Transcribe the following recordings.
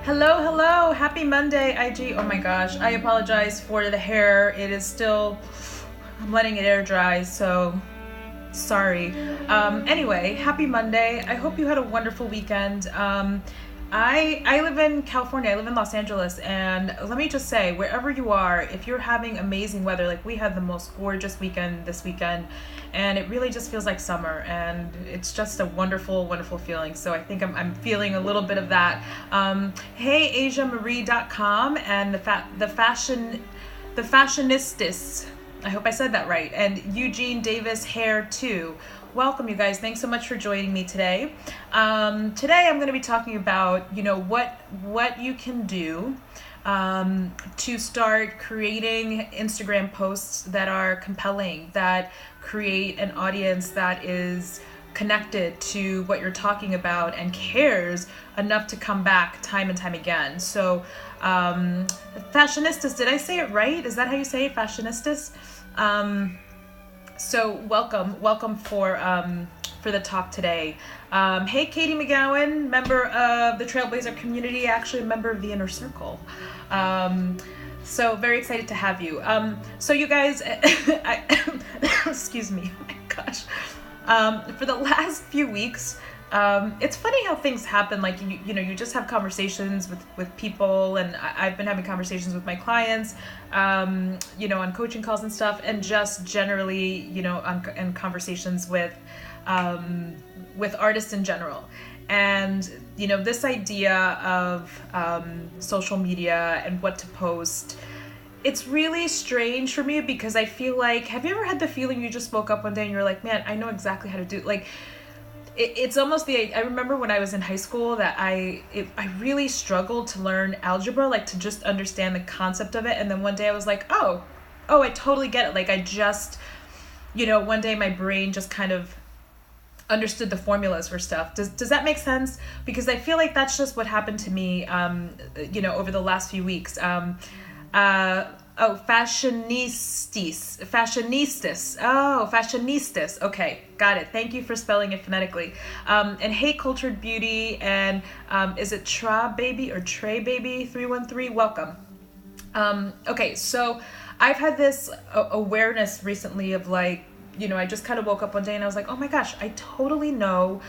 Hello, hello. Happy Monday, IG. Oh my gosh. I apologize for the hair. It is still, I'm letting it air dry, so sorry. Anyway, happy Monday. I hope you had a wonderful weekend. I live in California. I live in Los Angeles, and let me just say, wherever you are, if you're having amazing weather, like we had the most gorgeous weekend this weekend, and it really just feels like summer, and it's just a wonderful, wonderful feeling. So I think I'm feeling a little bit of that. Hey, AsiaMarie.com and the fashionistas. I hope I said that right. And Eugene Davis Hair too. Welcome, you guys. Thanks so much for joining me today. Today I'm going to be talking about, what you can do to start creating Instagram posts that are compelling, that create an audience that is connected to what you're talking about and cares enough to come back time and time again. So, fashionistas, did I say it right? Is that how you say it, fashionistas? So welcome for the talk today. Hey, Katie McGowan, member of the Trailblazer community, actually a member of the Inner Circle. So very excited to have you. So you guys, excuse me, oh my gosh. For the last few weeks, it's funny how things happen. Like you just have conversations with people, and I've been having conversations with my clients, on coaching calls and stuff, and just generally, in conversations with artists in general. And this idea of social media and what to post. It's really strange for me because I feel like, have you ever had the feeling you just woke up one day and you're like, man, I know exactly how to do, like, it's almost I remember when I was in high school that I really struggled to learn algebra, like to just understand the concept of it. And then one day I was like, oh, I totally get it. Like I just, one day my brain just kind of understood the formulas for stuff. Does that make sense? Because I feel like that's just what happened to me, over the last few weeks. Fashionistas. Oh, fashionistas. Okay, got it. Thank you for spelling it phonetically. And hey, Cultured Beauty, and is it Tra Baby or Trey Baby 313? Welcome. Okay, so I've had this awareness recently of like, I just kind of woke up one day and I was like, oh my gosh, I totally know,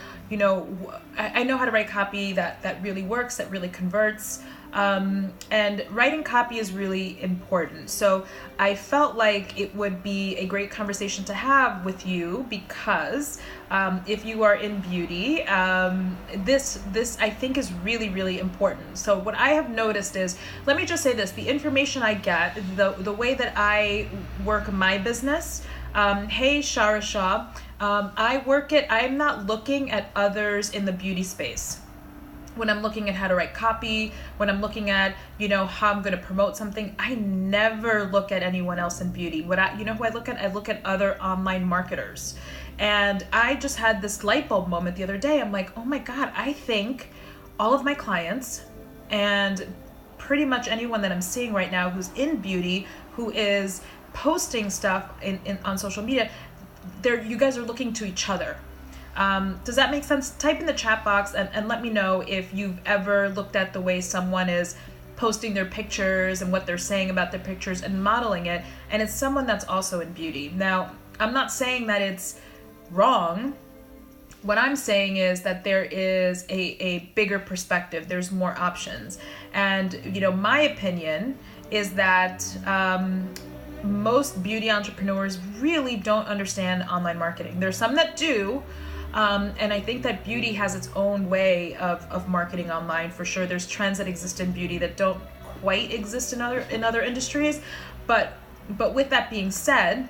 I know how to write copy that really works, that really converts. And writing copy is really important. So I felt like it would be a great conversation to have with you because if you are in beauty, this I think is really, really important. So what I have noticed is, let me just say this, the information I get, the way that I work my business, hey Shara Shah, I'm not looking at others in the beauty space. When I'm looking at how to write copy, when I'm looking at, how I'm going to promote something, I never look at anyone else in beauty. Who I look at? I look at other online marketers. And I just had this light bulb moment the other day. I'm like, oh my God, I think all of my clients and pretty much anyone that I'm seeing right now who's in beauty, who is posting stuff on social media, you guys are looking to each other. Does that make sense? Type in the chat box and let me know if you've ever looked at the way someone is posting their pictures and what they're saying about their pictures and modeling it, and it's someone that's also in beauty. Now, I'm not saying that it's wrong. What I'm saying is that there is a bigger perspective. There's more options. And, my opinion is that most beauty entrepreneurs really don't understand online marketing. There's some that do, and I think that beauty has its own way of marketing online for sure. There's trends that exist in beauty that don't quite exist in other industries, but with that being said,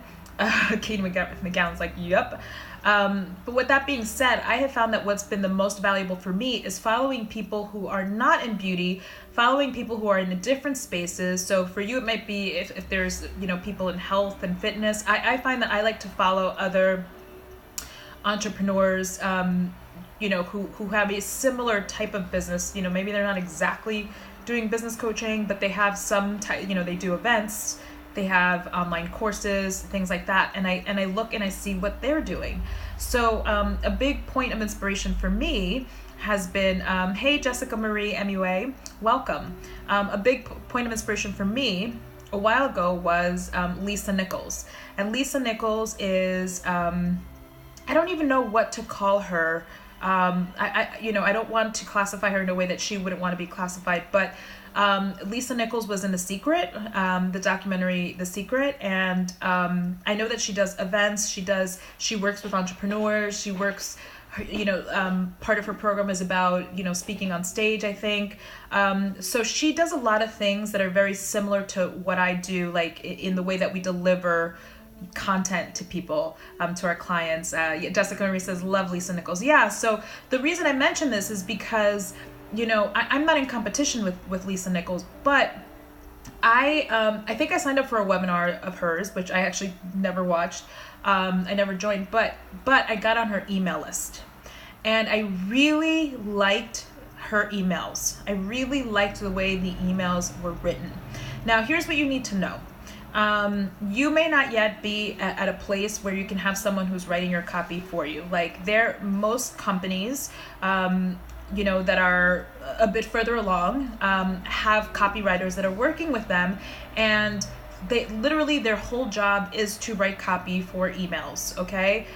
Katie McGowan's like, yep. But with that being said, I have found that what's been the most valuable for me is following people who are not in beauty, following people who are in the different spaces. So for you, it might be if there's, people in health and fitness. I find that I like to follow other entrepreneurs, who have a similar type of business. Maybe they're not exactly doing business coaching, but they have some type, they do events, they have online courses, things like that. And I look and I see what they're doing. So a big point of inspiration for me has been, hey, Jessica Marie MUA, welcome. A big point of inspiration for me a while ago was Lisa Nichols. And Lisa Nichols is, I don't even know what to call her. I don't want to classify her in a way that she wouldn't want to be classified, but Lisa Nichols was in The Secret, the documentary The Secret, and I know that she does events, she works with entrepreneurs, she works, part of her program is about, speaking on stage, I think. So she does a lot of things that are very similar to what I do, like in the way that we deliver content to people, to our clients. Jessica Marie says, love Lisa Nichols. Yeah, so the reason I mention this is because, I'm not in competition with Lisa Nichols, but I think I signed up for a webinar of hers, which I actually never watched. I never joined, but I got on her email list, and I really liked her emails. I really liked the way the emails were written. Now, here's what you need to know. You may not yet be at a place where you can have someone who's writing your copy for you. Like most companies, that are a bit further along, have copywriters that are working with them, and they literally, their whole job is to write copy for emails, okay?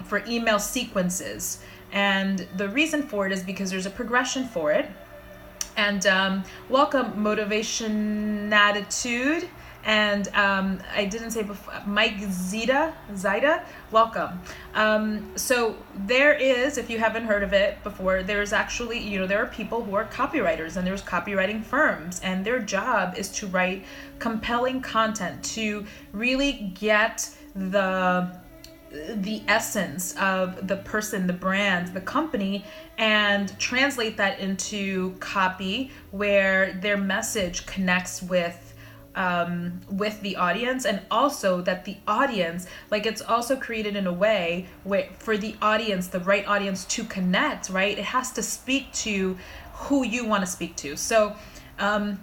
For email sequences. And the reason for it is because there's a progression for it. And welcome, Motivation Attitude. And I didn't say before, Mike Zida, welcome. So there is, if you haven't heard of it before, there's actually, there are people who are copywriters, and there's copywriting firms, and their job is to write compelling content to really get the essence of the person, the brand, the company, and translate that into copy where their message connects with the audience, and also that the audience, like, it's also created in a way where for the audience, the right audience to connect, right? It has to speak to who you want to speak to. So when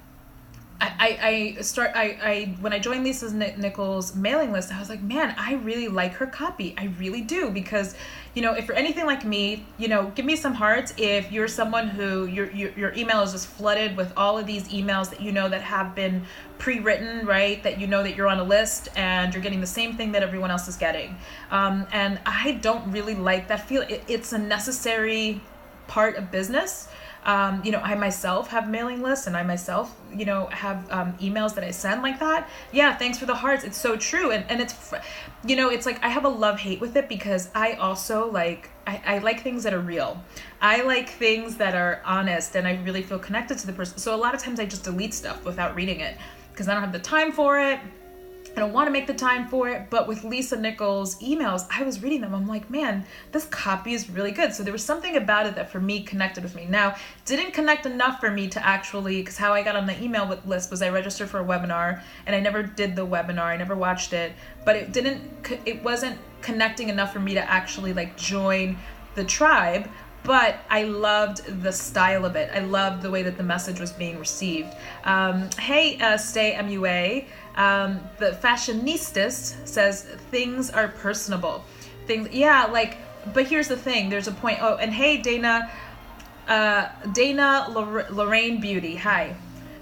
I joined Lisa Nichols' mailing list, I was like, man, I really like her copy. I really do, because, if you're anything like me, give me some hearts if you're someone who your email is just flooded with all of these emails that that have been pre-written, right? That that you're on a list and you're getting the same thing that everyone else is getting. And I don't really like that feel. It's a necessary part of business. I myself have mailing lists, and I myself, have emails that I send like that. Yeah, thanks for the hearts. It's so true. And it's, it's like I have a love-hate with it, because I also I like things that are real. I like things that are honest, and I really feel connected to the person. So a lot of times I just delete stuff without reading it, because I don't have the time for it. I don't want to make the time for it. But with Lisa Nichols' emails, I was reading them. I'm like, man, this copy is really good. So there was something about it that for me connected with me. Now, didn't connect enough for me to actually, because how I got on the email list was I registered for a webinar, and I never did the webinar. I never watched it, but it wasn't connecting enough for me to actually join the tribe. But I loved the style of it. I loved the way that the message was being received. Hey, Stay MUA. The Fashionistas says things are personable. But here's the thing. There's a point. Oh, and hey, Dana Lorraine Beauty. Hi.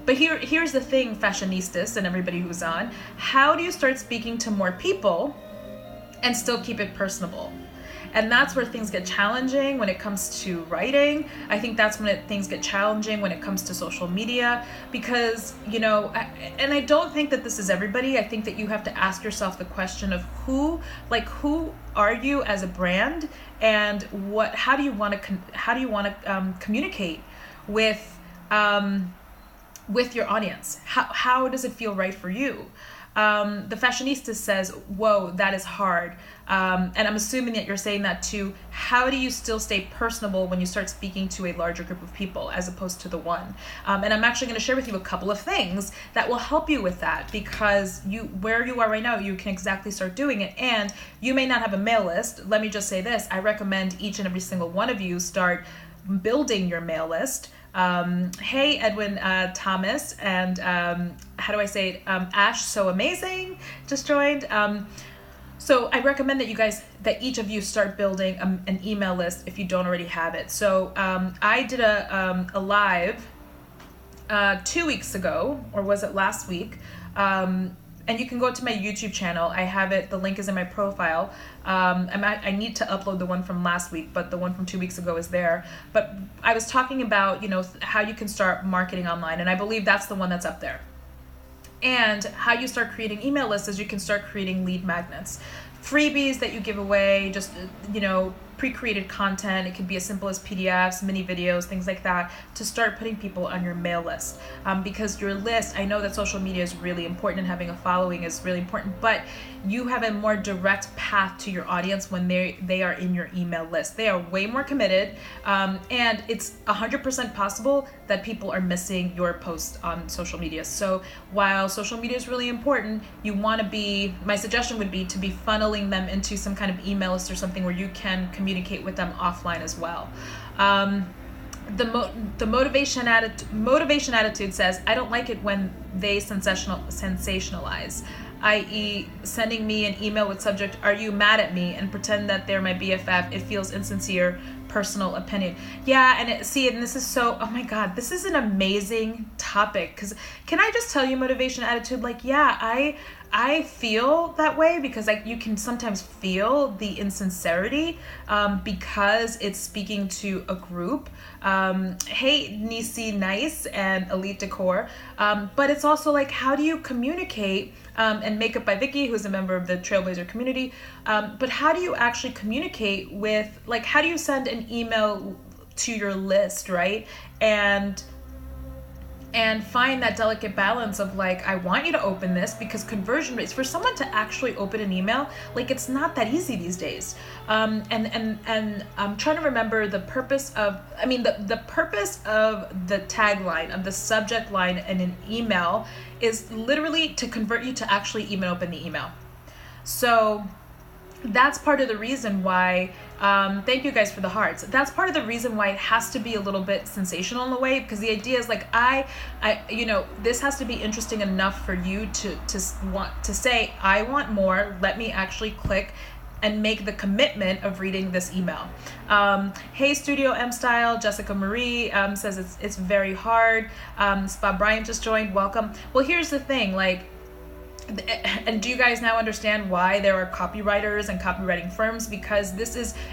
But here's the thing, Fashionistas and everybody who's on. How do you start speaking to more people and still keep it personable? And that's where things get challenging when it comes to writing. I think that's when things get challenging when it comes to social media, because, and I don't think that this is everybody. I think that you have to ask yourself the question of who are you as a brand, and how do you want to communicate with your audience? How does it feel right for you? The Fashionista says, whoa, that is hard. And I'm assuming that you're saying that too. How do you still stay personable when you start speaking to a larger group of people as opposed to the one? And I'm actually going to share with you a couple of things that will help you with that, because where you are right now, you can exactly start doing it. And you may not have a mail list. Let me just say this. I recommend each and every single one of you start building your mail list. Hey, Edwin Thomas, and how do I say it? Ash So Amazing just joined. So I recommend that each of you start building an email list if you don't already have it. So I did a live 2 weeks ago, or was it last week? And you can go to my YouTube channel. I have it. The link is in my profile. I need to upload the one from last week, but the one from 2 weeks ago is there. But I was talking about, how you can start marketing online, and I believe that's the one that's up there. And how you start creating email lists is you can start creating lead magnets. Freebies that you give away, just, pre-created content. It could be as simple as PDFs, mini videos, things like that, to start putting people on your mail list. Because your list, I know that social media is really important and having a following is really important, but you have a more direct path to your audience when they are in your email list. They are way more committed, and it's 100% possible that people are missing your post on social media. So while social media is really important, my suggestion would be to be funneling them into some kind of email list or something where you can communicate with them offline as well. The motivation attitude says, I don't like it when they sensationalize, i.e. sending me an email with subject, are you mad at me, and pretend that they're my BFF. It feels insincere, personal opinion. Yeah, and this is so, oh my God, this is an amazing topic, because can I just tell you, motivation attitude, I feel that way because you can sometimes feel the insincerity because it's speaking to a group. Hey, Nisi Nice and Elite Decor. But it's also how do you communicate, and Makeup by Vicky, who's a member of the Trailblazer community. But how do you actually communicate with, how do you send an email to your list, right? And find that delicate balance of I want you to open this, because conversion rates for someone to actually open an email, it's not that easy these days. And I'm trying to remember the purpose of, the purpose of the tagline, of the subject line in an email is literally to convert you to actually even open the email. So that's part of the reason why, thank you guys for the hearts. That's part of the reason why it has to be a little bit sensational in a way, because the idea is this has to be interesting enough for you to want to say, I want more, let me actually click and make the commitment of reading this email. Hey, Studio M Style, Jessica Marie says it's very hard. Spa Bryant just joined, welcome. Well, here's the thing, and do you guys now understand why there are copywriters and copywriting firms? Because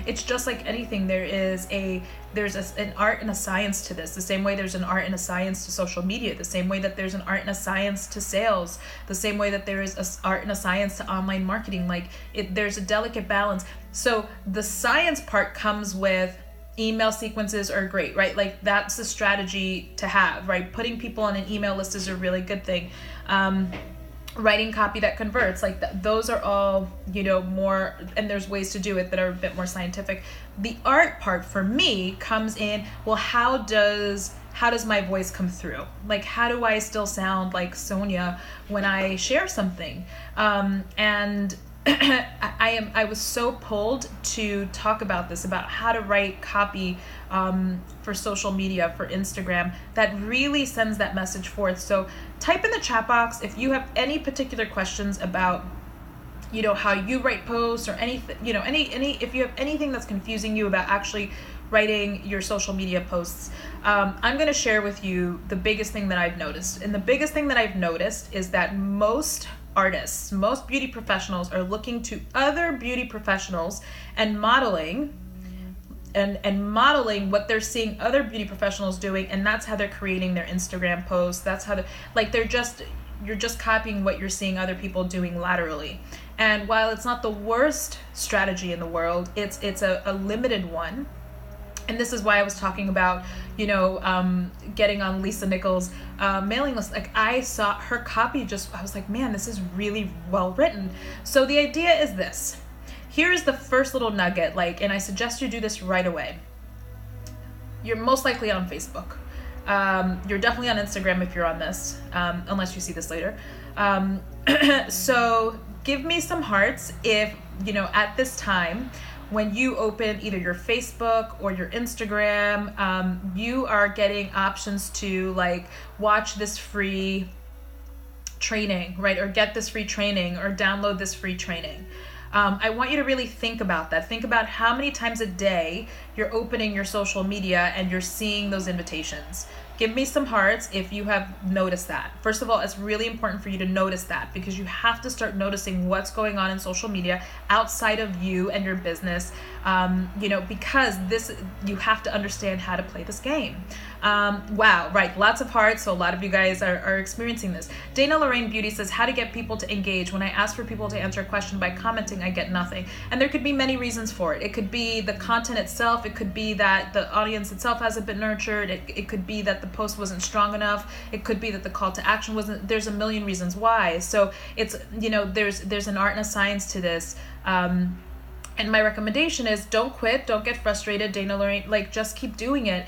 it's just like anything. There's an art and a science to this. The same way there's an art and a science to social media. The same way that there's an art and a science to sales. The same way that there is an art and a science to online marketing. There's a delicate balance. So the science part comes with email sequences are great, right? That's the strategy to have, right? Putting people on an email list is a really good thing. Writing copy that converts, those are all, more, and there's ways to do it that are a bit more scientific. The art part for me comes in, well, how does my voice come through? How do I still sound like Sonia when I share something? And I was so pulled to talk about this, about how to write copy for social media, for Instagram, that really sends that message forth. So type in the chat box if you have any particular questions about, how you write posts, or anything, if you have anything that's confusing you about actually writing your social media posts. I'm going to share with you the biggest thing that I've noticed. And the biggest thing that I've noticed is that most artists, most beauty professionals are looking to other beauty professionals and modeling what they're seeing other beauty professionals doing, and that's how they're creating their Instagram posts. That's how you're just copying what you're seeing other people doing laterally. And while it's not the worst strategy in the world, it's a limited one. And this is why I was talking about, getting on Lisa Nichols' mailing list. I saw her copy, I was like, man, this is really well written. So the idea is this. Here's the first little nugget, and I suggest you do this right away. You're most likely on Facebook. You're definitely on Instagram if you're on this, unless you see this later. So give me some hearts if, at this time, when you open either your Facebook or your Instagram, you are getting options to watch this free training, right? Or get this free training, or download this free training. I want you to really think about that. Think about how many times a day you're opening your social media and you're seeing those invitations. Give me some hearts if you have noticed that. First of all, it's really important for you to notice that, because you have to start noticing what's going on in social media outside of you and your business, because you have to understand how to play this game. Wow, right, lots of hearts, so a lot of you guys are experiencing this. Dana Lorraine Beauty says, how to get people to engage. When I ask for people to answer a question by commenting, I get nothing. And there could be many reasons for it. It could be the content itself. It could be that the audience itself hasn't been nurtured. It could be that the post wasn't strong enough. It could be that the call to action wasn't. There's a million reasons why. So it's, there's an art and a science to this. And my recommendation is don't quit, don't get frustrated, Dana Lorraine, just keep doing it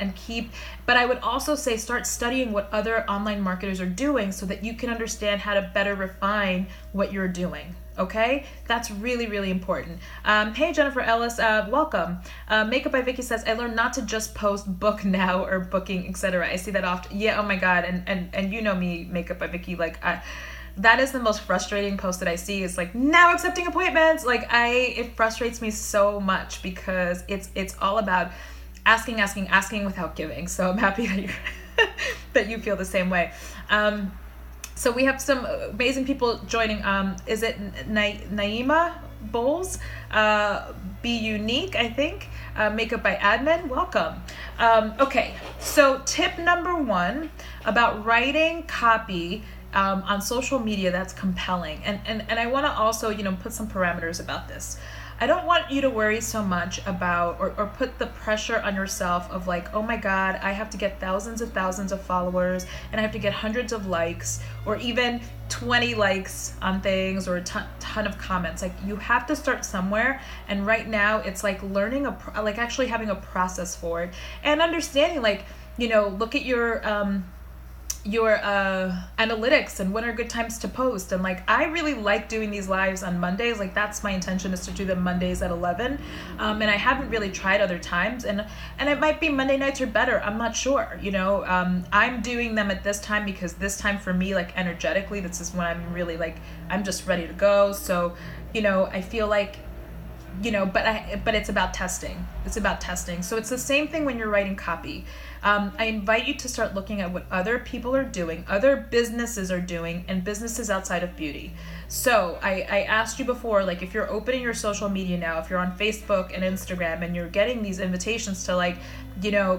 but I would also say start studying what other online marketers are doing so that you can understand how to better refine what you're doing. Okay, that's really, really important. Hey, Jennifer Ellis, welcome. Makeup by Vicky says, I learned not to just post book now or booking, etc. I see that often. Yeah, oh my God. And you know me, Makeup by Vicky, that is the most frustrating post that I see, is now accepting appointments. It frustrates me so much because it's all about asking without giving. So I'm happy that that you feel the same way. So we have some amazing people joining. Is it Naima Bowles? Be Unique, I think. Makeup by Admin, welcome. Okay, so tip number 1 about writing copy on social media that's compelling. And I want to also, put some parameters about this. I don't want you to worry so much about or put the pressure on yourself of oh my God, I have to get thousands of followers and I have to get hundreds of likes or even 20 likes on things or a ton of comments. You have to start somewhere. And right now it's learning actually having a process for it and understanding look at your analytics and when are good times to post. And I really like doing these lives on Mondays. That's my intention, is to do them Mondays at 11. And I haven't really tried other times, and it might be Monday nights are better. I'm not sure. I'm doing them at this time because this time for me, energetically, this is when I'm really I'm just ready to go. So, I feel but it's about testing. It's about testing. So it's the same thing when you're writing copy. I invite you to start looking at what other people are doing, other businesses are doing, and businesses outside of beauty. So I asked you before, if you're opening your social media now, if you're on Facebook and Instagram and you're getting these invitations to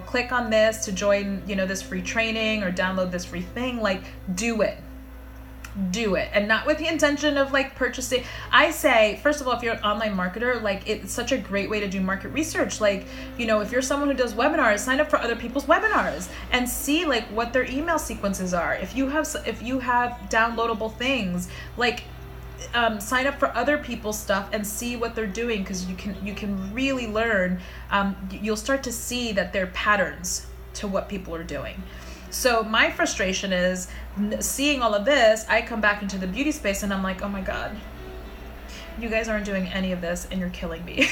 click on this to join, this free training or download this free thing, do it, and not with the intention of purchasing. I say, first of all, if you're an online marketer, it's such a great way to do market research. If you're someone who does webinars, sign up for other people's webinars and see what their email sequences are. If you have downloadable things, sign up for other people's stuff and see what they're doing, because you can really learn. You'll start to see that there are patterns to what people are doing. So my frustration is seeing all of this. I come back into the beauty space and I'm oh my God, you guys aren't doing any of this and you're killing me.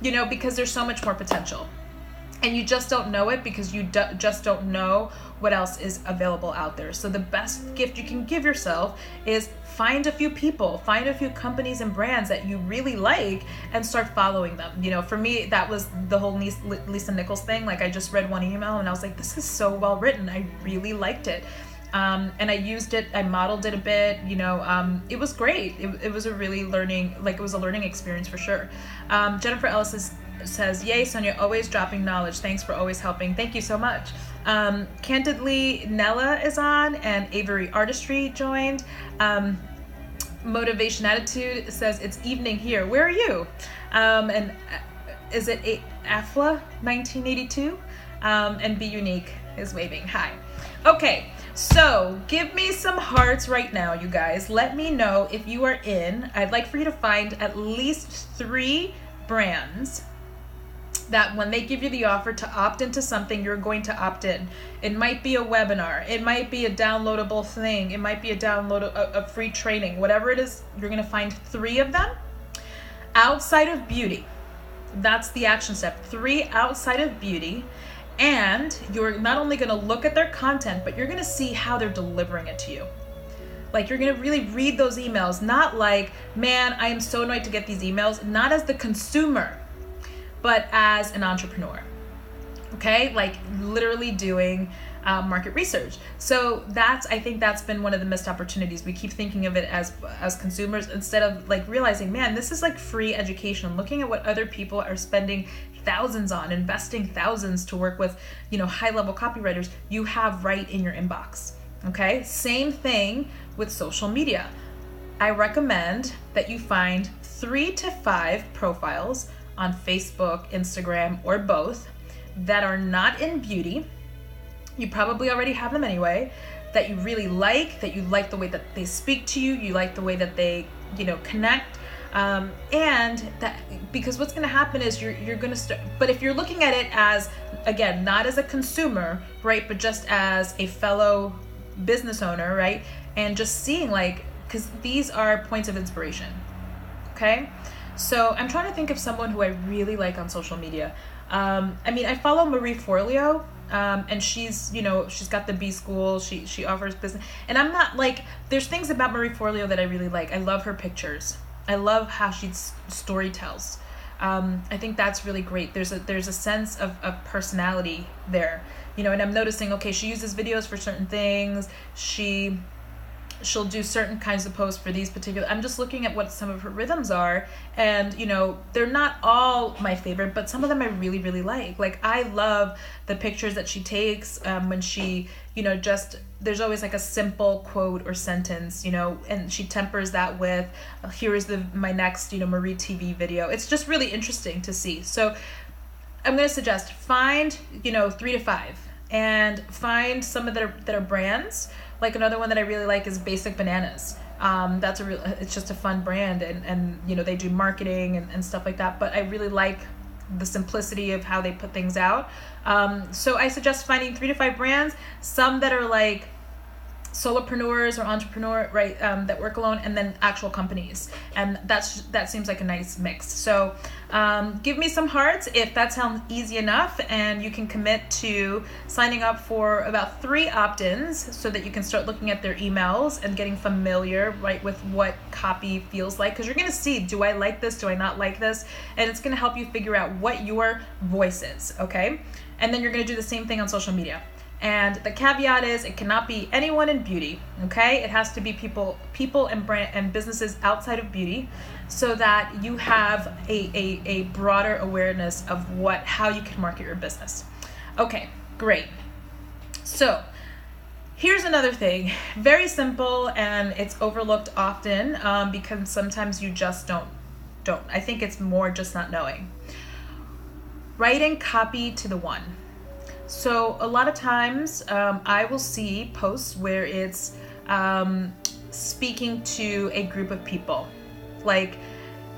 Because there's so much more potential. And you just don't know it because you just don't know what else is available out there. So the best gift you can give yourself is find a few people, find a few companies and brands that you really like and start following them. For me, that was the whole Lisa Nichols thing. I just read one email and I was this is so well written. I really liked it. And I used it, I modeled it a bit, it was great. It was a really learning, it was a learning experience for sure. Jennifer Ellis says, yay, Sonia, always dropping knowledge. Thanks for always helping. Thank you so much. Candidly, Nella is on, and Avery Artistry joined. Motivation Attitude says, it's evening here. Where are you? And is it AFLA 1982? And Be Unique is waving. Hi. Okay, so give me some hearts right now, you guys. Let me know if you are in. I'd like for you to find at least 3 brands that when they give you the offer to opt into something, you're going to opt in. It might be a webinar. It might be a downloadable thing. It might be a free training. Whatever it is, you're going to find 3 of them outside of beauty. That's the action step. 3 outside of beauty. And you're not only going to look at their content, but you're going to see how they're delivering it to you. Like, you're going to really read those emails, not like, man, I am so annoyed to get these emails, not as the consumer, but as an entrepreneur. Okay, like literally doing market research. So I think that's been one of the missed opportunities. We keep thinking of it as consumers instead of like realizing, man, this is like free education. Looking at what other people are spending thousands on, investing thousands to work with, high level copywriters, you have right in your inbox. Okay, same thing with social media. I recommend that you find 3 to 5 profiles on Facebook, Instagram, or both that are not in beauty. You probably already have them anyway, that you really like, that you like the way that they speak to you, you like the way that they, connect. And that, because what's going to happen is you're going to start, but if you're looking at it as, again, not as a consumer, right, but just as a fellow business owner, right, and just seeing like, because these are points of inspiration, okay? So I'm trying to think of someone who I really like on social media. I follow Marie Forleo, and she's got the B School. She offers business, and I'm not like, there's things about Marie Forleo that I really like. I love her pictures. I love how she story tells. I think that's really great. There's a sense of personality there, and I'm noticing, okay, she uses videos for certain things. She'll do certain kinds of posts for these particular, I'm just looking at what some of her rhythms are, and they're not all my favorite, but some of them I really, really like. Like, I love the pictures that she takes when she, there's always like a simple quote or sentence, and she tempers that with, here is my next, Marie TV video. It's just really interesting to see. So I'm going to suggest find, 3 to 5, and find some of that are brands. Like, another one that I really like is Basic Bananas. It's just a fun brand, and they do marketing and stuff like that. But I really like the simplicity of how they put things out. So I suggest finding 3 to 5 brands, some that are like solopreneurs or entrepreneur, right, that work alone, and then actual companies, and that seems like a nice mix. So give me some hearts if that sounds easy enough, and you can commit to signing up for about 3 opt-ins so that you can start looking at their emails and getting familiar, right, with what copy feels like, because you're going to see, do I like this, do I not like this, and it's going to help you figure out what your voice is. Okay, and then you're going to do the same thing on social media. And the caveat is, it cannot be anyone in beauty, okay? It has to be people and brand and businesses outside of beauty, so that you have a broader awareness of how you can market your business. Okay, great. So here's another thing, very simple, and it's overlooked often because sometimes you just don't. I think it's more just not knowing. Writing copy to the one. So a lot of times I will see posts where it's speaking to a group of people, like,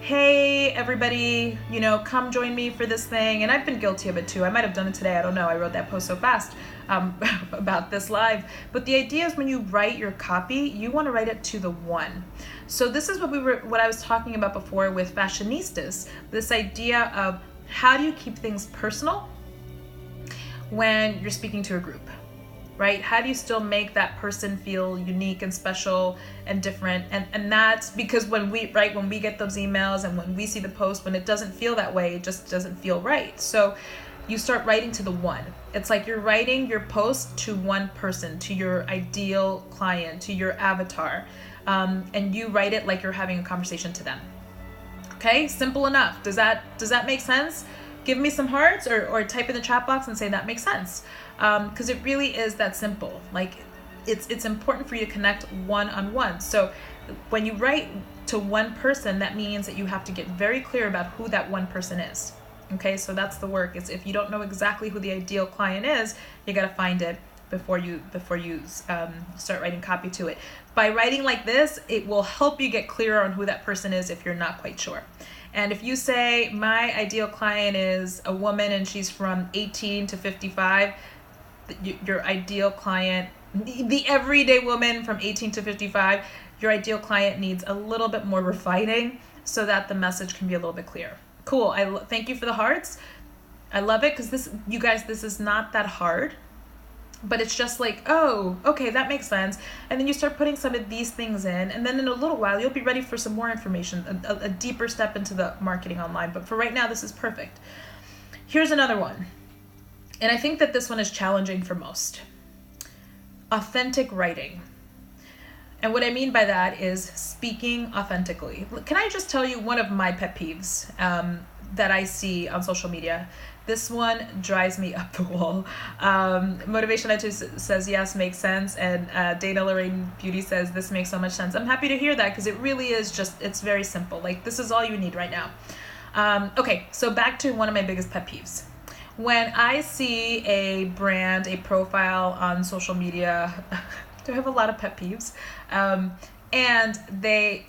hey, everybody, come join me for this thing. And I've been guilty of it too. I might have done it today. I don't know. I wrote that post so fast about this live. But the idea is, when you write your copy, you want to write it to the one. So this is what I was talking about before with Fashionistas, this idea of, how do you keep things personal when you're speaking to a group, right? How do you still make that person feel unique and special and different? And that's because when we get those emails and when we see the post, when it doesn't feel that way, it just doesn't feel right. So you start writing to the one. It's like you're writing your post to one person, to your ideal client, to your avatar, and you write it like you're having a conversation to them. Okay, simple enough. Does that make sense? Give me some hearts, or type in the chat box and say that makes sense, because it really is that simple. Like, it's important for you to connect one-on-one. So when you write to one person, that means that you have to get very clear about who that one person is. Okay, so that's the work. Is if you don't know exactly who the ideal client is, you got to find it before you start writing copy to it. By writing like this, it will help you get clearer on who that person is if you're not quite sure. And if you say, my ideal client is a woman and she's from 18 to 55, your ideal client, the everyday woman from 18 to 55, your ideal client needs a little bit more refining so that the message can be a little bit clearer. Cool. Thank you for the hearts. I love it, because this is not that hard. but it's just like, oh, okay, that makes sense. And then you start putting some of these things in, and then in a little while you'll be ready for some more information, a deeper step into the marketing online. But for right now, this is perfect. Here's another one, and I think that this one is challenging for most. Authentic writing. And what I mean by that is speaking authentically. Can I just tell you one of my pet peeves that I see on social media? This one drives me up the wall. Motivation says yes, makes sense. And Dana Lorraine Beauty says this makes so much sense. I'm happy to hear that, because it really is just, it's very simple. Like, this is all you need right now. Okay, so back to one of my biggest pet peeves. When I see a brand, a profile on social media, do I have a lot of pet peeves? And they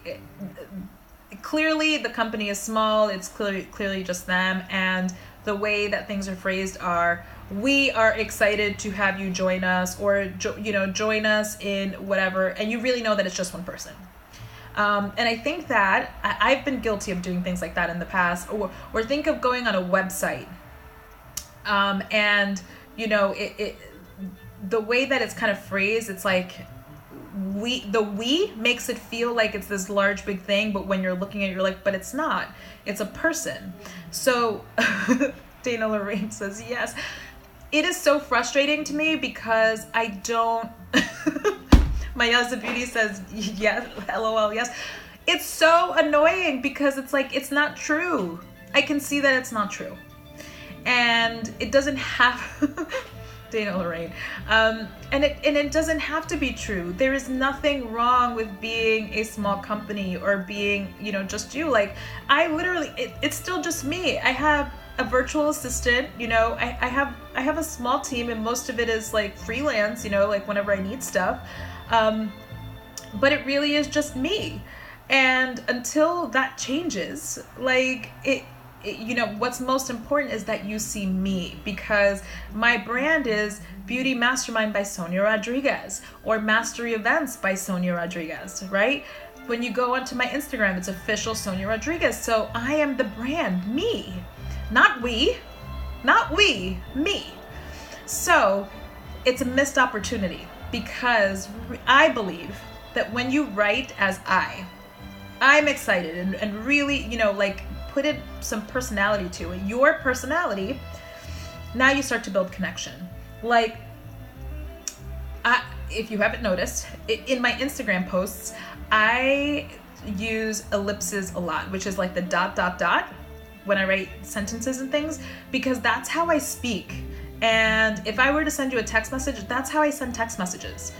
clearly, the company is small. It's clearly just them, and the way that things are phrased are, we are excited to have you join us, or join us in whatever, and you really know that it's just one person. And I think that I've been guilty of doing things like that in the past, or think of going on a website, and the way that it's kind of phrased, it's like, we makes it feel like it's this large big thing, but when you're looking at it, you're like, but it's not. It's a person. So Dana Lorraine says yes. It is so frustrating to me because I don't. Mayaza Beauty says yes, LOL, yes. It's so annoying because it's like, it's not true. I can see that it's not true. And it doesn't have Dana Lorraine. And it doesn't have to be true. There is nothing wrong with being a small company or being, just you. Like, I literally, it's still just me. I have a virtual assistant, I have a small team, and most of it is like freelance, like whenever I need stuff. But it really is just me. And until that changes, like what's most important is that you see me, because my brand is Beauty Mastermind by Sonia Rodriguez, or Mastery Events by Sonia Rodriguez, right? When you go onto my Instagram, it's official Sonia Rodriguez. So I am the brand, me, not we, me. So it's a missed opportunity, because I believe that when you write as I'm excited and really, put in some personality to it, your personality, now you start to build connection. Like, if you haven't noticed, in my Instagram posts, I use ellipses a lot, which is like the ... when I write sentences and things, because that's how I speak. And if I were to send you a text message, that's how I send text messages.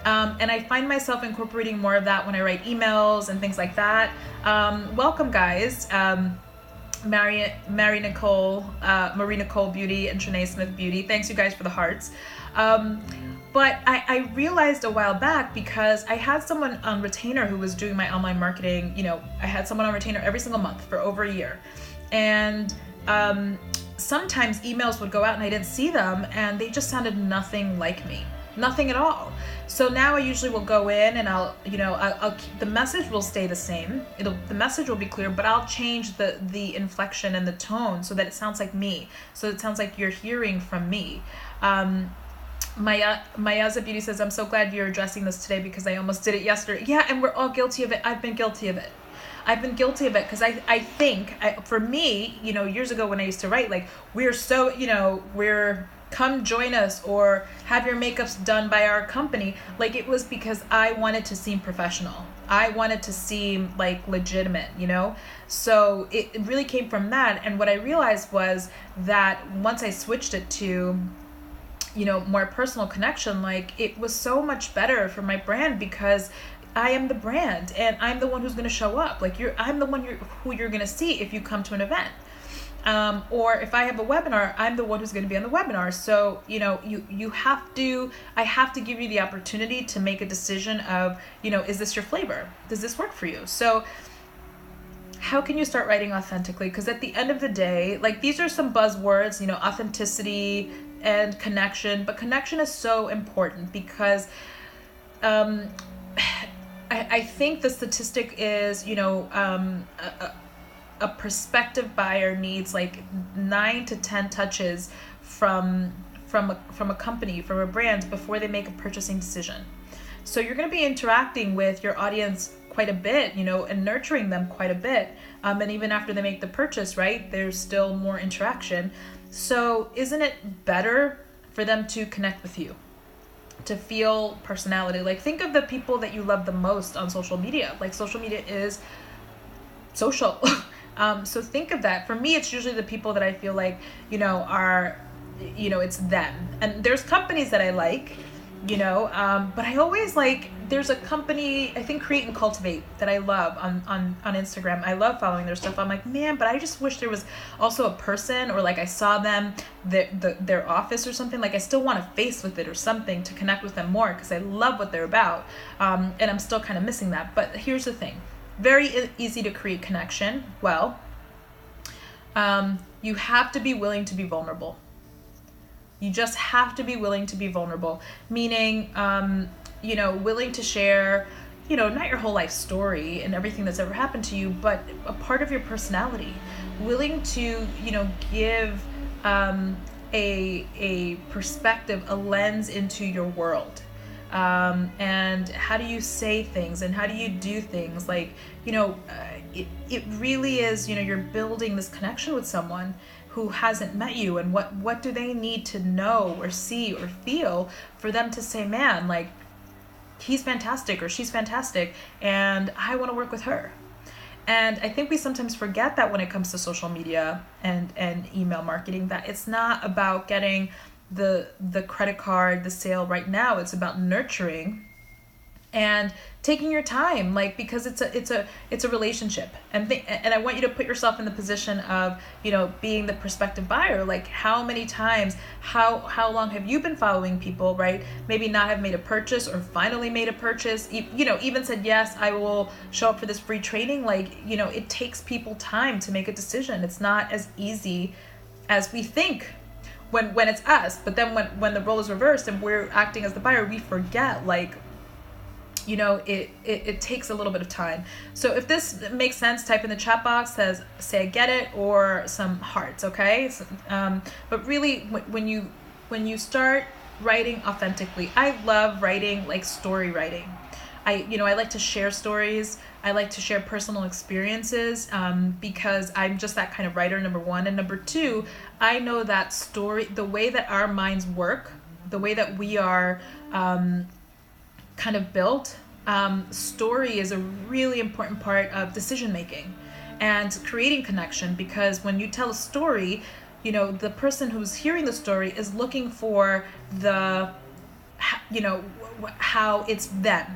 And I find myself incorporating more of that when I write emails and things like that. Welcome, guys. Marie Nicole Beauty, and Trinae Smith Beauty. Thanks, you guys, for the hearts. But I realized a while back, because I had someone on retainer who was doing my online marketing. I had someone on retainer every single month for over a year. And sometimes emails would go out and I didn't see them, and they just sounded nothing like me. Nothing at all. So now I usually will go in and I'll the message will stay the same. The message will be clear, but I'll change the inflection and the tone so that it sounds like me. So it sounds like you're hearing from me. Mayaza Beauty says, I'm so glad you're addressing this today because I almost did it yesterday. Yeah, and we're all guilty of it. I've been guilty of it because I think, for me, years ago when I used to write, like, we're come join us or have your makeups done by our company. Like, it was because I wanted to seem professional. I wanted to seem like legitimate, So it really came from that. And what I realized was that once I switched it to, more personal connection, like, it was so much better for my brand, because I am the brand and I'm the one who's going to show up. Like, I'm the one who you're going to see if you come to an event. Or if I have a webinar, I'm the one who's going to be on the webinar. So, I have to give you the opportunity to make a decision of, is this your flavor? Does this work for you? So how can you start writing authentically? Because at the end of the day, like, these are some buzzwords, authenticity and connection, but connection is so important because, I think the statistic is, a prospective buyer needs like 9 to 10 touches from from a company, from a brand, before they make a purchasing decision. So you're going to be interacting with your audience quite a bit, and nurturing them quite a bit. And even after they make the purchase, right, there's still more interaction. So isn't it better for them to connect with you, to feel personality? Like, think of the people that you love the most on social media. Like, social media is social. So think of that. For me, it's usually the people that I feel like, are, it's them. And there's companies that I like, but I always there's a company, I think Create and Cultivate, that I love on Instagram. I love following their stuff. I'm like, man, but I just wish there was also a person, or I saw them, their office or something. I still want a face with it or something to connect with them more, because I love what they're about. And I'm still kind of missing that. But here's the thing. Very easy to create connection. Well, you have to be willing to be vulnerable. You just have to be willing to be vulnerable, meaning, willing to share, not your whole life story and everything that's ever happened to you, but a part of your personality. Willing to, give a perspective, a lens into your world. And how do you say things, and how do you do things? It really is, you're building this connection with someone who hasn't met you, and what do they need to know or see or feel for them to say, man, he's fantastic or she's fantastic, and I want to work with her. And I think we sometimes forget that when it comes to social media and email marketing, that it's not about getting the credit card, the sale right now. It's about nurturing and taking your time, because it's a relationship. And I want you to put yourself in the position of, being the prospective buyer. How many times, how long have you been following people, right? Maybe not have made a purchase, or finally made a purchase, even said, yes, I will show up for this free training. It takes people time to make a decision. It's not as easy as we think when it's us. But then when the role is reversed and we're acting as the buyer, we forget, it takes a little bit of time. So if this makes sense, type in the chat box, say I get it, or some hearts, okay? So, but really, when you start writing authentically, I love writing, story writing. I like to share stories. I like to share personal experiences, because I'm just that kind of writer, number one. And number two, I know that story, the way that our minds work, the way that we are kind of built, story is a really important part of decision making and creating connection. Because when you tell a story, the person who's hearing the story is looking for how it's them.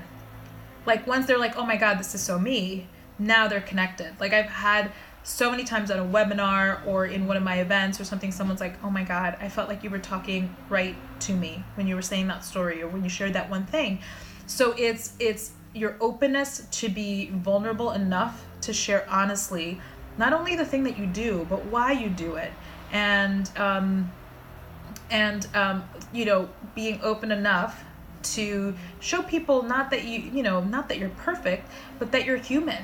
Once they're like, oh my God, this is so me, now they're connected. I've had so many times at a webinar or in one of my events or something, someone's like, oh my God, I felt like you were talking right to me when you were saying that story, or when you shared that one thing. So it's your openness to be vulnerable enough to share honestly, not only the thing that you do, but why you do it. And being open enough to show people not that you're perfect, but that you're human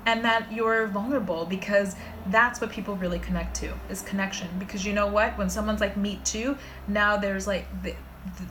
and that you're vulnerable, because that's what people really connect to, is connection. Because you know what, when someone's like, me too, now there's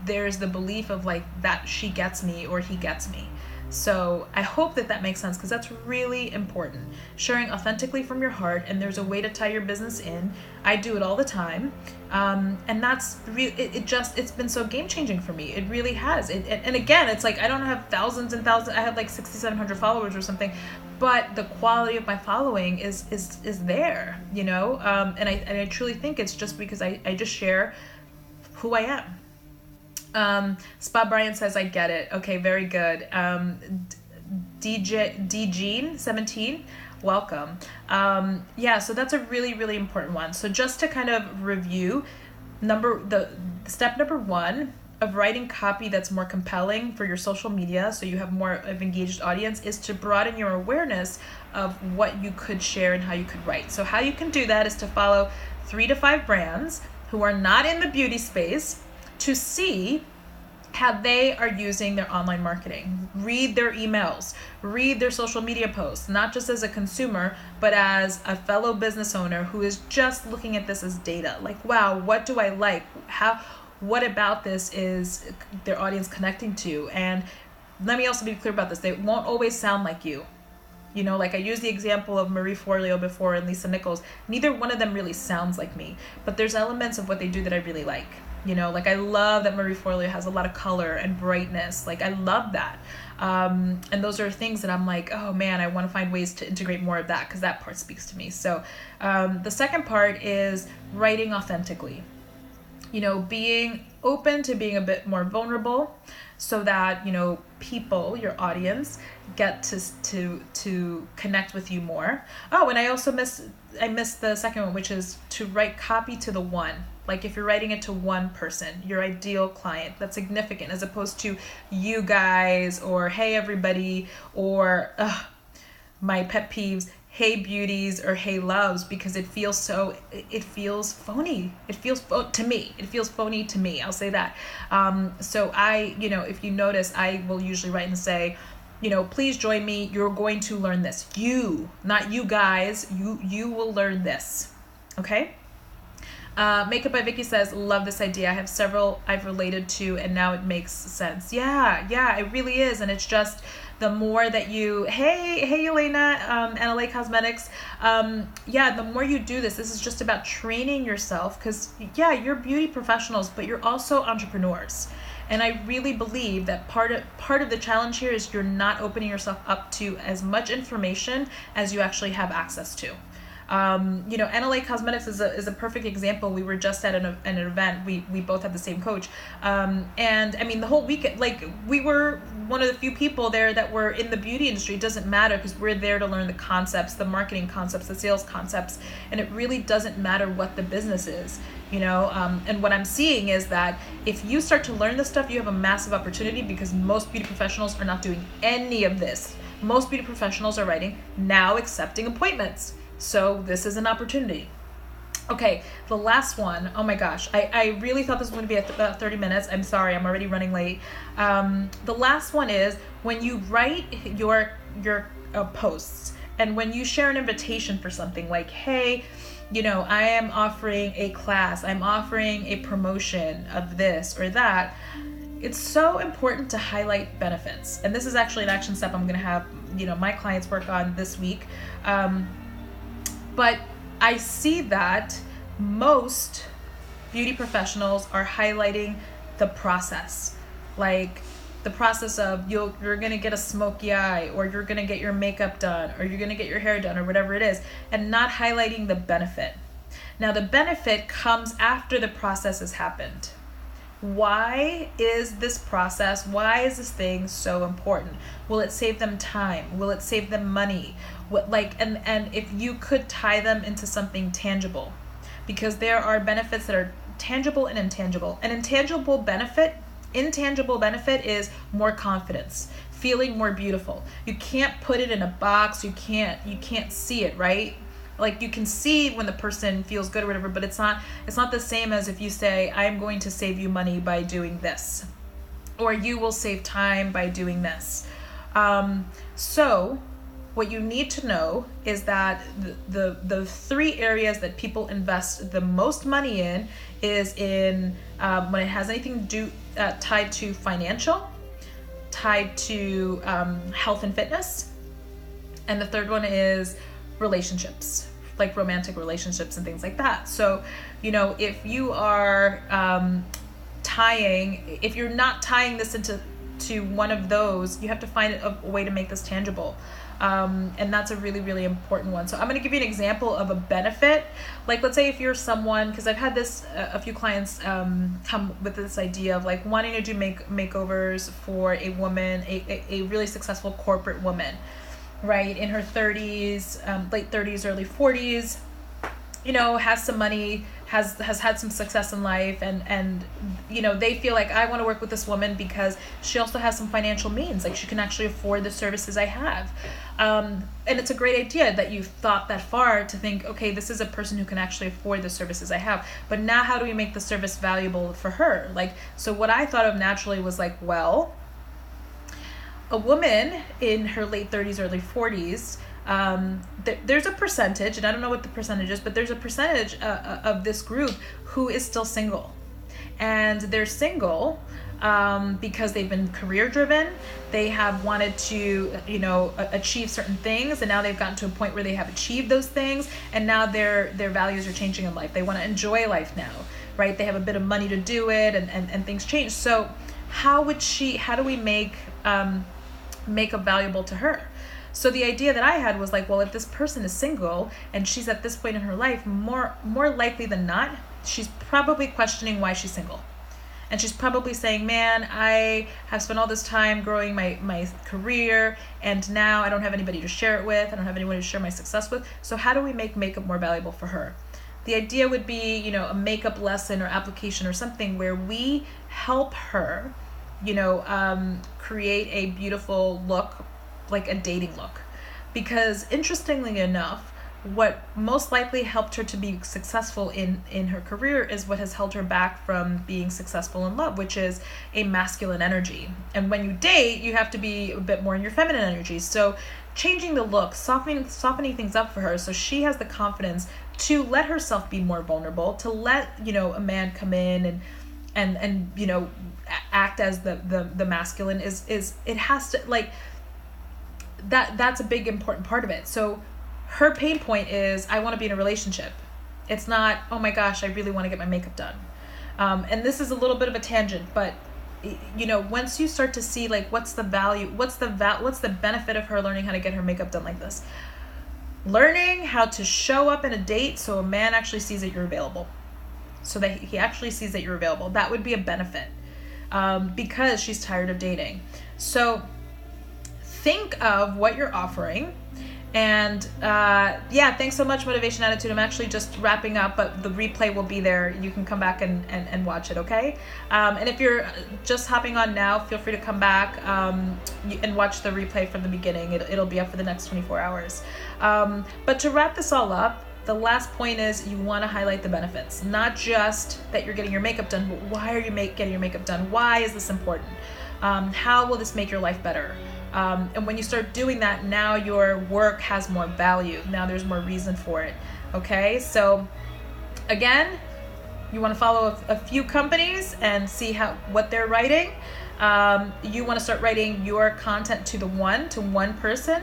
there's the belief of that she gets me or he gets me. So I hope that makes sense, because that's really important. Sharing authentically from your heart, and there's a way to tie your business in. I do it all the time. And that's it's been so game changing for me. It really has. And again, it's I don't have thousands and thousands. I have 6,700 followers or something, but the quality of my following is there, and I truly think it's just because I just share who I am. Spa Brian says, I get it. Okay, very good. Jean 17, welcome. So that's a really, really important one. So just to kind of review, step number one of writing copy that's more compelling for your social media, so you have more of engaged audience, is to broaden your awareness of what you could share and how you could write. So how you can do that is to follow 3 to 5 brands who are not in the beauty space, to see how they are using their online marketing. Read their emails, read their social media posts, not just as a consumer, but as a fellow business owner who is just looking at this as data. Wow, what do I like? what about this is their audience connecting to? And let me also be clear about this. They won't always sound like you. You know, like I used the example of Marie Forleo before and Lisa Nichols. Neither one of them really sounds like me, but there's elements of what they do that I really like. You know, like I love that Marie Forleo has a lot of color and brightness. Like I love that. And those are things that I'm like, oh man, I want to find ways to integrate more of that because that part speaks to me. So the second part is writing authentically. You know, being open to being a bit more vulnerable so that, you know, people, your audience, get to connect with you more. Oh, and I also missed the second one, which is to write copy to the one. Like if you're writing it to one person, your ideal client, that's significant, as opposed to you guys or hey everybody or my pet peeves, hey beauties or hey loves, because it feels phony. It feels to me. It feels phony to me. I'll say that. So I, you know, if you notice, I will usually write and say, you know, please join me. You're going to learn this. You, not you guys. You will learn this. Okay. Makeup by Vicky says, love this idea. I have several I've related to and now it makes sense. Yeah, it really is. And it's just the more that you, hey Elena, NLA Cosmetics. The more you do this is just about training yourself because you're beauty professionals, but you're also entrepreneurs. And I really believe that part of the challenge here is you're not opening yourself up to as much information as you actually have access to. You know, NLA Cosmetics is a perfect example. We were just at an event. We both had the same coach. And I mean, the whole weekend, like we were one of the few people there that were in the beauty industry. It doesn't matter because we're there to learn the concepts, the marketing concepts, the sales concepts. And it really doesn't matter what the business is, you know? And what I'm seeing is that if you start to learn this stuff, you have a massive opportunity because most beauty professionals are not doing any of this. Most beauty professionals are writing now accepting appointments. So this is an opportunity. Okay, the last one. Oh my gosh, I really thought this was going to be about 30 minutes. I'm sorry, I'm already running late. The last one is when you write your posts and when you share an invitation for something like, hey, you know, I am offering a class, I'm offering a promotion of this or that. It's so important to highlight benefits. And this is actually an action step I'm going to have, you know, my clients work on this week. But I see that most beauty professionals are highlighting the process, like the process of you're going to get a smoky eye or you're going to get your makeup done or you're going to get your hair done or whatever it is, and not highlighting the benefit. Now, the benefit comes after the process has happened. Why is this process, why is this thing so important? Will it save them time? Will it save them money? And if you could tie them into something tangible, because there are benefits that are tangible and intangible. An intangible benefit is more confidence, feeling more beautiful. You can't put it in a box. You can't see it, right? Like you can see when the person feels good or whatever, but it's not the same as if you say, I'm going to save you money by doing this, or you will save time by doing this. So what you need to know is that the three areas that people invest the most money in is in when it has anything tied to financial, tied to health and fitness, and the third one is relationships, like romantic relationships and things like that. So, you know, if you are if you're not tying this into one of those, you have to find a way to make this tangible. And that's a really, really important one. So I'm going to give you an example of a benefit. Like, let's say if you're someone, because I've had this, a few clients come with this idea of like wanting to do makeovers for a woman, a really successful corporate woman, right? In her 30s, late 30s, early 40s, you know, has some money, has had some success in life, and you know, they feel like I want to work with this woman because she also has some financial means, like she can actually afford the services I have. And it's a great idea that you've thought that far to think, okay, this is a person who can actually afford the services I have, but now how do we make the service valuable for her? Like, so what I thought of naturally was like, well, a woman in her late 30s, early 40s, there's a percentage, and I don't know what the percentage is, but there's a percentage of this group who is still single. and they're single because they've been career driven. They have wanted to, achieve certain things, and now they've gotten to a point where they have achieved those things, and now their values are changing in life. They want to enjoy life now, right? They have a bit of money to do it, and things change. So how do we make makeup valuable to her? So the idea that I had was like, well, if this person is single and she's at this point in her life, more likely than not, she's probably questioning why she's single. And she's probably saying, man, I have spent all this time growing my career, and now I don't have anybody to share it with. I don't have anyone to share my success with. So how do we make makeup more valuable for her? The idea would be, a makeup lesson or application or something where we help her, create a beautiful look, like a dating look. Because interestingly enough, what most likely helped her to be successful in her career is what has held her back from being successful in love, which is a masculine energy. And when you date, you have to be a bit more in your feminine energy. So changing the look, softening things up for her, so she has the confidence to let herself be more vulnerable, to let, a man come in and act as the masculine is it has to, like, that's a big important part of it. So her pain point is, I want to be in a relationship. It's not, oh my gosh, I really want to get my makeup done. And this is a little bit of a tangent, but once you start to see, like, what's the value, what's the benefit of her learning how to get her makeup done like this? Learning how to show up in a date so a man actually sees that you're available. So that he actually sees that you're available. That would be a benefit, because she's tired of dating. So think of what you're offering. And thanks so much, Motivation Attitude. I'm actually just wrapping up, but the replay will be there. You can come back and watch it, okay? And if you're just hopping on now, feel free to come back and watch the replay from the beginning. It'll be up for the next 24 hours. But to wrap this all up, the last point is you want to highlight the benefits. Not just that you're getting your makeup done, but why are you getting your makeup done? Why is this important? How will this make your life better? And when you start doing that, now your work has more value. Now there's more reason for it. Okay, so again, you want to follow a few companies and see what they're writing. You want to start writing your content to one person.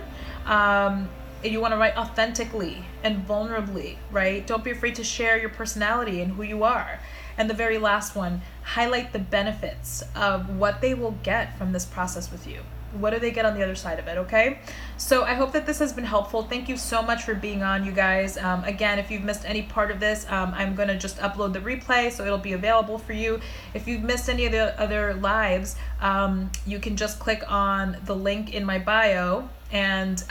You want to write authentically and vulnerably, right? Don't be afraid to share your personality and who you are. And the very last one, highlight the benefits of what they will get from this process with you. What do they get on the other side of it, okay? So I hope that this has been helpful. Thank you so much for being on, you guys. Again, if you've missed any part of this, I'm going to just upload the replay, so it'll be available for you. If you've missed any of the other lives, you can just click on the link in my bio, and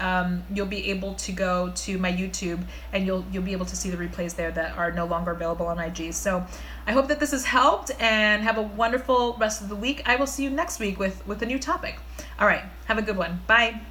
you'll be able to go to my YouTube, and you'll be able to see the replays there that are no longer available on IG. So I hope that this has helped, and have a wonderful rest of the week. I will see you next week with a new topic. All right, have a good one. Bye.